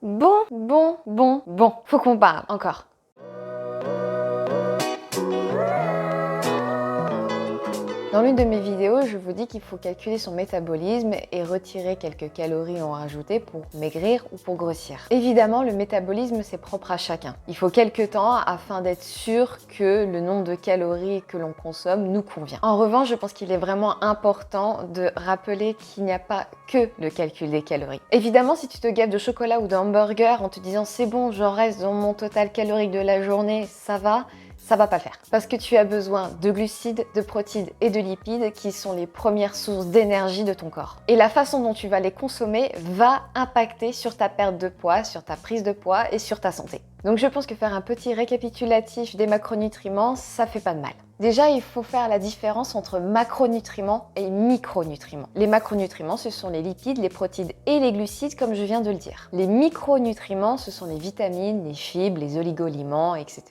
Bon, faut qu'on parle encore. Dans l'une de mes vidéos, je vous dis qu'il faut calculer son métabolisme et retirer quelques calories en rajouter pour maigrir ou pour grossir. Évidemment, le métabolisme, c'est propre à chacun. Il faut quelques temps afin d'être sûr que le nombre de calories que l'on consomme nous convient. En revanche, je pense qu'il est vraiment important de rappeler qu'il n'y a pas que le calcul des calories. Évidemment, si tu te gaves de chocolat ou de hamburger en te disant c'est bon, j'en reste dans mon total calorique de la journée, ça va pas le faire. Parce que tu as besoin de glucides, de protéines et de lipides qui sont les premières sources d'énergie de ton corps. Et la façon dont tu vas les consommer va impacter sur ta perte de poids, sur ta prise de poids et sur ta santé. Donc je pense que faire un petit récapitulatif des macronutriments, ça fait pas de mal. Déjà, il faut faire la différence entre macronutriments et micronutriments. Les macronutriments, ce sont les lipides, les protéines et les glucides, comme je viens de le dire. Les micronutriments, ce sont les vitamines, les fibres, les oligo-éléments, etc.,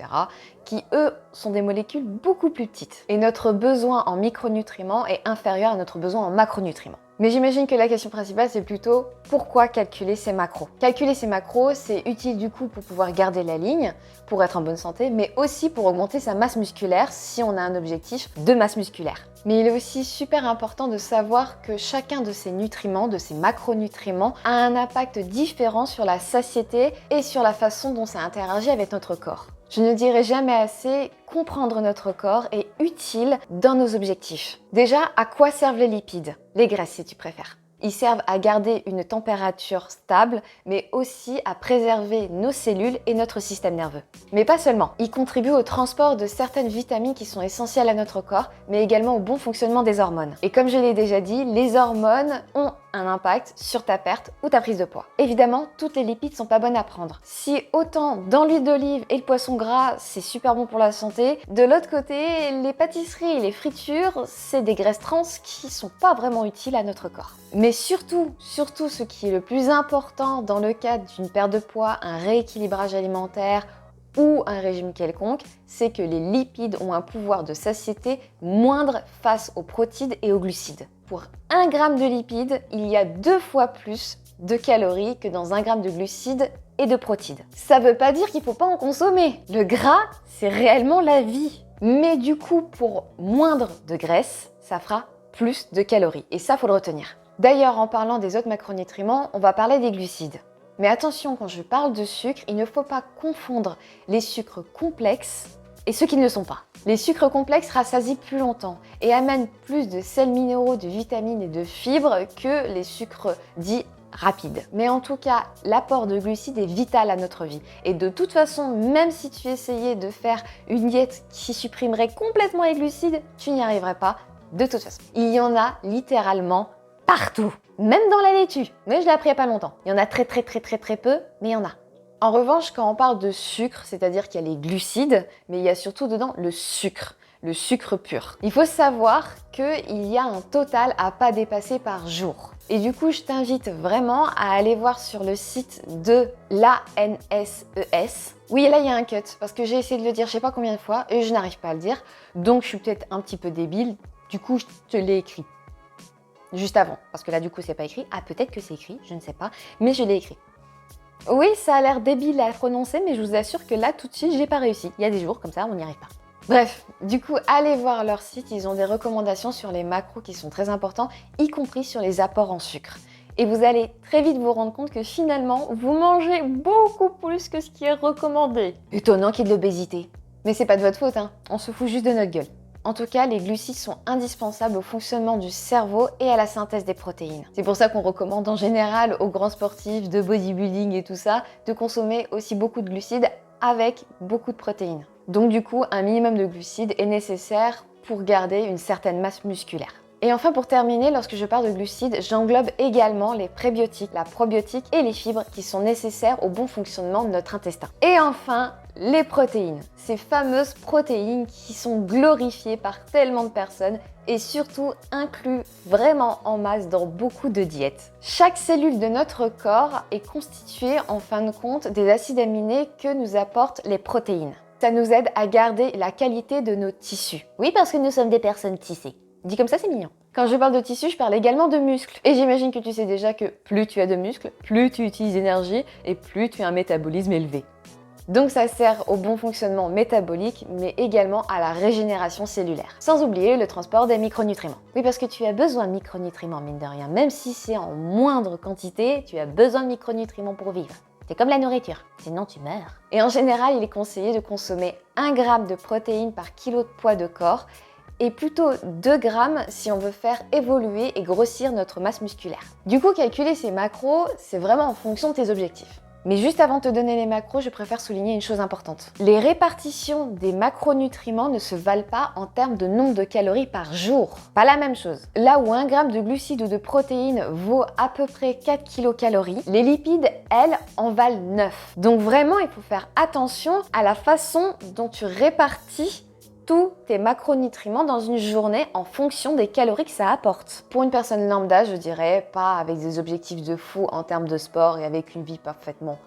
qui, eux, sont des molécules beaucoup plus petites. Et notre besoin en micronutriments est inférieur à notre besoin en macronutriments. Mais j'imagine que la question principale, c'est plutôt pourquoi calculer ces macros. Calculer ces macros, c'est utile du coup pour pouvoir garder la ligne, pour être en bonne santé, mais aussi pour augmenter sa masse musculaire si on a un objectif de masse musculaire. Mais il est aussi super important de savoir que chacun de ces nutriments, de ces macronutriments, a un impact différent sur la satiété et sur la façon dont ça interagit avec notre corps. Je ne dirai jamais assez, comprendre notre corps est utile dans nos objectifs. Déjà, à quoi servent les lipides? Les graisses si tu préfères. Ils servent à garder une température stable, mais aussi à préserver nos cellules et notre système nerveux. Mais pas seulement. Ils contribuent au transport de certaines vitamines qui sont essentielles à notre corps, mais également au bon fonctionnement des hormones. Et comme je l'ai déjà dit, les hormones ont un impact sur ta perte ou ta prise de poids. Évidemment, toutes les lipides sont pas bonnes à prendre. Si autant dans l'huile d'olive et le poisson gras, c'est super bon pour la santé, de l'autre côté, les pâtisseries et les fritures, c'est des graisses trans qui sont pas vraiment utiles à notre corps. Mais surtout, ce qui est le plus important dans le cadre d'une perte de poids, un rééquilibrage alimentaire ou un régime quelconque, c'est que les lipides ont un pouvoir de satiété moindre face aux protéines et aux glucides. Pour 1 g de lipides, il y a 2 fois plus de calories que dans 1 g de glucides et de protéines. Ça veut pas dire qu'il faut pas en consommer. Le gras, c'est réellement la vie. Mais du coup, pour moindre de graisse, ça fera plus de calories. Et ça, faut le retenir. D'ailleurs, en parlant des autres macronutriments, on va parler des glucides. Mais attention, quand je parle de sucre, il ne faut pas confondre les sucres complexes et ceux qui ne le sont pas. Les sucres complexes rassasient plus longtemps et amènent plus de sels minéraux, de vitamines et de fibres que les sucres dits rapides. Mais en tout cas, l'apport de glucides est vital à notre vie. Et de toute façon, même si tu essayais de faire une diète qui supprimerait complètement les glucides, tu n'y arriverais pas de toute façon. Il y en a littéralement partout, même dans la laitue. Mais je l'ai appris il n'y a pas longtemps. Il y en a très peu, mais il y en a. En revanche, quand on parle de sucre, c'est-à-dire qu'il y a les glucides, mais il y a surtout dedans le sucre pur. Il faut savoir qu'il y a un total à pas dépasser par jour. Et du coup, je t'invite vraiment à aller voir sur le site de l'ANSES. Oui, là, il y a un cut, parce que j'ai essayé de le dire je sais pas combien de fois, et je n'arrive pas à le dire. Donc, je suis peut-être un petit peu débile. Du coup, je te l'ai écrit juste avant, parce que là, du coup, c'est pas écrit. Ah, peut-être que c'est écrit, je ne sais pas, mais je l'ai écrit. Oui, ça a l'air débile à prononcer, mais je vous assure que là, tout de suite, j'ai pas réussi. Il y a des jours comme ça, on n'y arrive pas. Bref, du coup, allez voir leur site, ils ont des recommandations sur les macros qui sont très importants, y compris sur les apports en sucre. Et vous allez très vite vous rendre compte que finalement, vous mangez beaucoup plus que ce qui est recommandé. Étonnant qu'il y ait de l'obésité. Mais c'est pas de votre faute, hein, on se fout juste de notre gueule. En tout cas, les glucides sont indispensables au fonctionnement du cerveau et à la synthèse des protéines. C'est pour ça qu'on recommande en général aux grands sportifs de bodybuilding et tout ça de consommer aussi beaucoup de glucides avec beaucoup de protéines. Donc du coup, un minimum de glucides est nécessaire pour garder une certaine masse musculaire. Et enfin, pour terminer, lorsque je parle de glucides, j'englobe également les prébiotiques, la probiotique et les fibres qui sont nécessaires au bon fonctionnement de notre intestin. Et enfin, les protéines, ces fameuses protéines qui sont glorifiées par tellement de personnes et surtout inclus vraiment en masse dans beaucoup de diètes. Chaque cellule de notre corps est constituée en fin de compte des acides aminés que nous apportent les protéines. Ça nous aide à garder la qualité de nos tissus. Oui, parce que nous sommes des personnes tissées. Dit comme ça, c'est mignon. Quand je parle de tissu, je parle également de muscles. Et j'imagine que tu sais déjà que plus tu as de muscles, plus tu utilises d'énergie et plus tu as un métabolisme élevé. Donc ça sert au bon fonctionnement métabolique, mais également à la régénération cellulaire. Sans oublier le transport des micronutriments. Oui, parce que tu as besoin de micronutriments, mine de rien. Même si c'est en moindre quantité, tu as besoin de micronutriments pour vivre. C'est comme la nourriture, sinon tu meurs. Et en général, il est conseillé de consommer 1 g de protéines par kilo de poids de corps, et plutôt 2 grammes si on veut faire évoluer et grossir notre masse musculaire. Du coup, calculer ces macros, c'est vraiment en fonction de tes objectifs. Mais juste avant de te donner les macros, je préfère souligner une chose importante. Les répartitions des macronutriments ne se valent pas en termes de nombre de calories par jour. Pas la même chose. Là où 1 g de glucides ou de protéines vaut à peu près 4 kilocalories, les lipides, elles, en valent 9. Donc vraiment, il faut faire attention à la façon dont tu répartis tous tes macronutriments dans une journée en fonction des calories que ça apporte. Pour une personne lambda, je dirais, pas avec des objectifs de fou en termes de sport et avec une vie parfaitement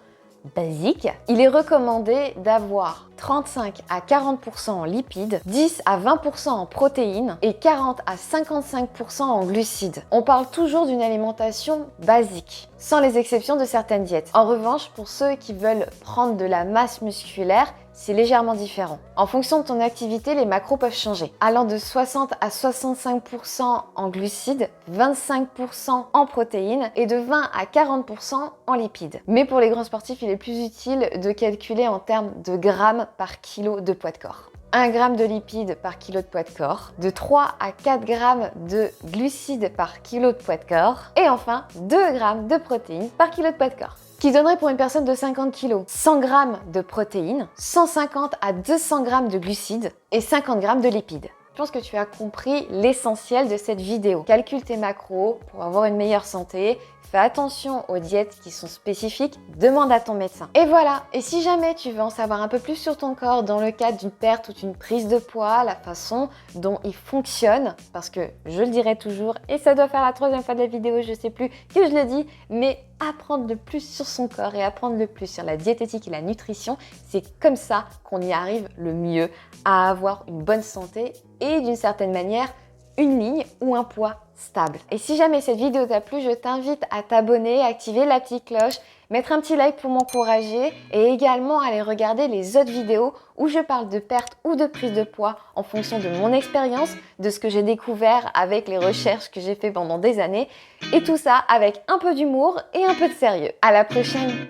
basique, il est recommandé d'avoir 35 à 40% en lipides, 10 à 20% en protéines et 40 à 55% en glucides. On parle toujours d'une alimentation basique, sans les exceptions de certaines diètes. En revanche, pour ceux qui veulent prendre de la masse musculaire, c'est légèrement différent. En fonction de ton activité, les macros peuvent changer, allant de 60 à 65% en glucides, 25% en protéines et de 20 à 40% en lipides. Mais pour les grands sportifs, il est plus utile de calculer en termes de grammes par kilo de poids de corps. 1 g de lipides par kilo de poids de corps, de 3 à 4 g de glucides par kilo de poids de corps, et enfin 2 g de protéines par kilo de poids de corps. Qui donnerait pour une personne de 50 kg 100 g de protéines, 150 à 200 g de glucides et 50 g de lipides. Je pense que tu as compris l'essentiel de cette vidéo. Calcule tes macros pour avoir une meilleure santé. Fais attention aux diètes qui sont spécifiques, demande à ton médecin. Et voilà, et si jamais tu veux en savoir un peu plus sur ton corps dans le cadre d'une perte ou d'une prise de poids, la façon dont il fonctionne, parce que je le dirai toujours, et ça doit faire la 3e fois de la vidéo, je sais plus que je le dis, mais apprendre le plus sur son corps et apprendre le plus sur la diététique et la nutrition, c'est comme ça qu'on y arrive le mieux à avoir une bonne santé et d'une certaine manière, une ligne ou un poids stable. Et si jamais cette vidéo t'a plu, je t'invite à t'abonner, activer la petite cloche, mettre un petit like pour m'encourager et également aller regarder les autres vidéos où je parle de perte ou de prise de poids en fonction de mon expérience, de ce que j'ai découvert avec les recherches que j'ai fait pendant des années et tout ça avec un peu d'humour et un peu de sérieux. À la prochaine!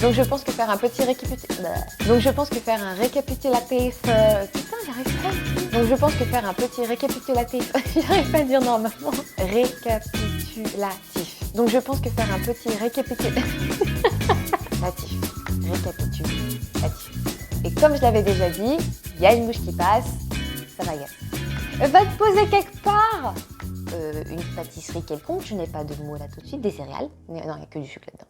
Donc je pense que faire un petit récapitulatif... Putain, j'arrive pas. Donc je pense que faire un petit récapitulatif... J'arrive pas à dire normalement. Récapitulatif. Donc je pense que faire un petit récapitulatif... Et comme je l'avais déjà dit, il y a une mouche qui passe, ça va y être. Va te poser quelque part. Une pâtisserie quelconque, je n'ai pas de mots là tout de suite, des céréales. Non, il n'y a que du sucre là-dedans.